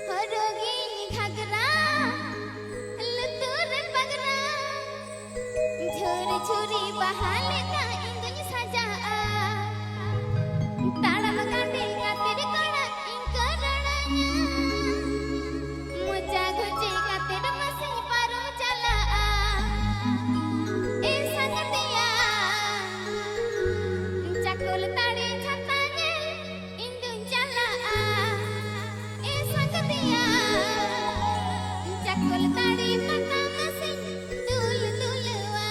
Horogi Ghaghara लुतुर पगरा झोरी झोरी बहाले का इंगल सजा ताड़म काटे कातेर कोड़ा इंकरणया मुजा गुजे कातेर मसी पारो चला ए संगतिया चकोल ताड़े छताने इंदु चला ए संगतिया चकोल ताड़े पता मसी दूल दूलवा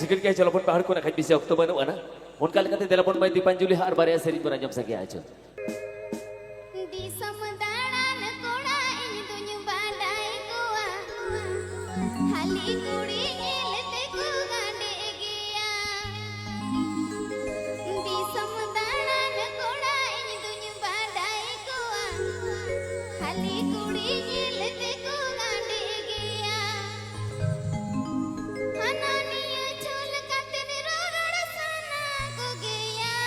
ठिकन के चलो पहाड़ को ना बिसे अक्तो बनु अना उनका लेकाते तेलापन माई दीपांजलि हार बारे सेरी को नाजम सके आछो Disam danan koda ini tunyu badai kuah Hali kuri ngilete ku gande gia Disam danan koda ini tunyu badai kuah Hali kuri ngilete ku gande gia Hananiya chul katin rorod sana ku gia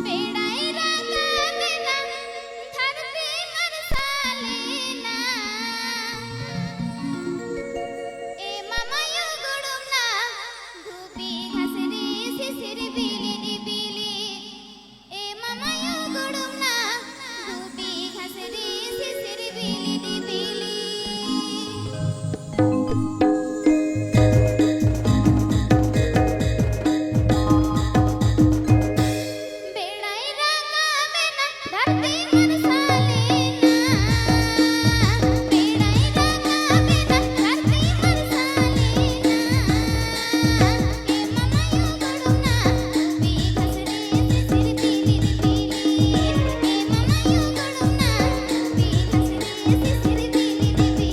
बेड़ाई रागा देना धरती मरसालेना ए मामा यो गुड़ुमना धूपी घासरे शिशिर बिली बिली ए मामा यो गुड़ुमना धूपी घासरे शिशिर बिली बिली बेड़ाई रागा देना धरती मरसालेना बेड़ाई रागा देना धरती मरसालेना ए मामा यो गुड़ुमना धूपी घासरे शिशिर बिली बिली ए मामा यो गुड़ुमना धूपी घासरे शिशिर बिली बिली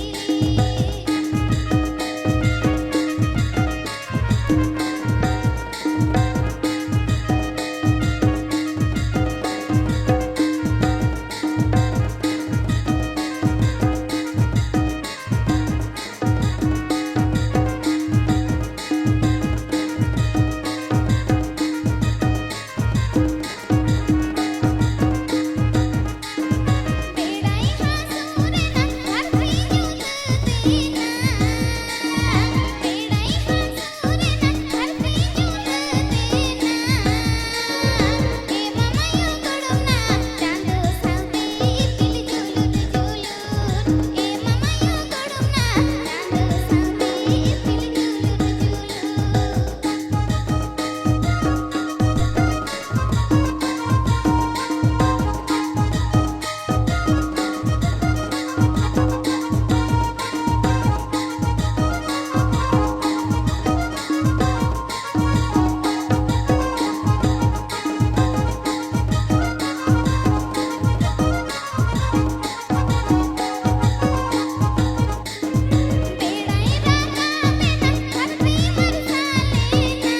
बेड़ाई हासूरेना धरती जुलतेना बेड़ाई हासूरेना धरती जुलतेना ए मामा यो गुड़ुमना चांद सावते पिली जुलुर जुलुर ए मामा यो गुड़ुमना चांद सावते पिली बेड़ाई रागा देना धरती मरसालेना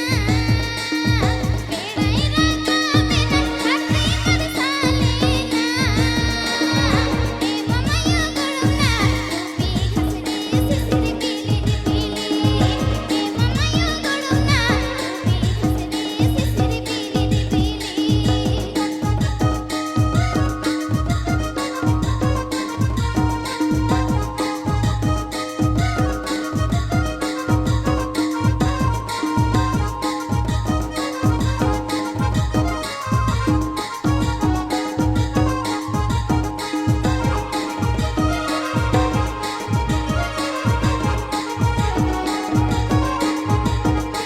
बेड़ाई रागा देना धरती मरसालेना ए मामा यो गुड़ुमना धूपी घासरे शिशिर बिली बिली ए मामा यो गुड़ुमना धूपी घासरे शिशिर बिली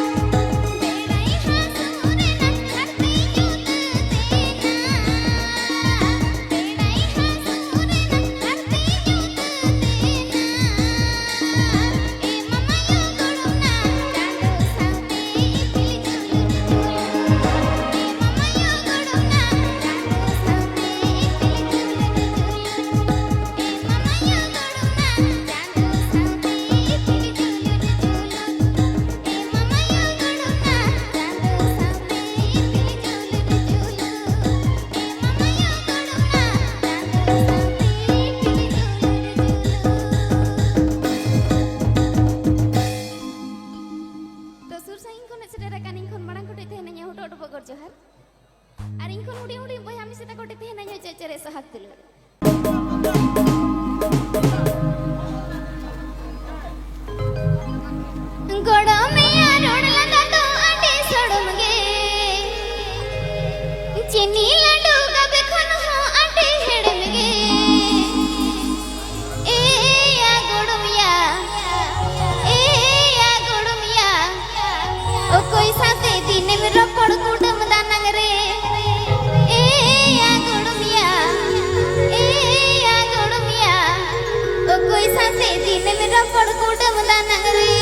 बेड़ाई हासूरेना धरती जुलतेना बेड़ाई हासूरेना धरती जुलतेना ए मामा यो गुड़ुमना चांद सावते पिली जुलुर जुलुर ए मामा यो गुड़ुमना चांद सावते पिली जुलुर जुलुर ए मामा यो गुड़ुमना चांद सावते पिली जुलुर जुलुर ए मामा यो गुड़ुमना चांद सावते पिली जुलुर जुलुर ए मामा यो गुड़ुमना तो सुर साइन को नचरे कानिंग खन माड़ांग कोटे तेहना nya hoto hoto bogor johar ar ing kon udi udi boy ami seta kote तेहना nya cecere sahat dulu गोड़ा मैया रोडला दादो आटे सड़मगे चीनी लड्डू कबे खन हो आटे हेड़मगे ए या गोड़मिया ओ कोई साथे दिन में रपड़ कुडम दानंग रे ए या गोड़मिया ओ कोई साथे दिन में रपड़ कुडम दानंग रे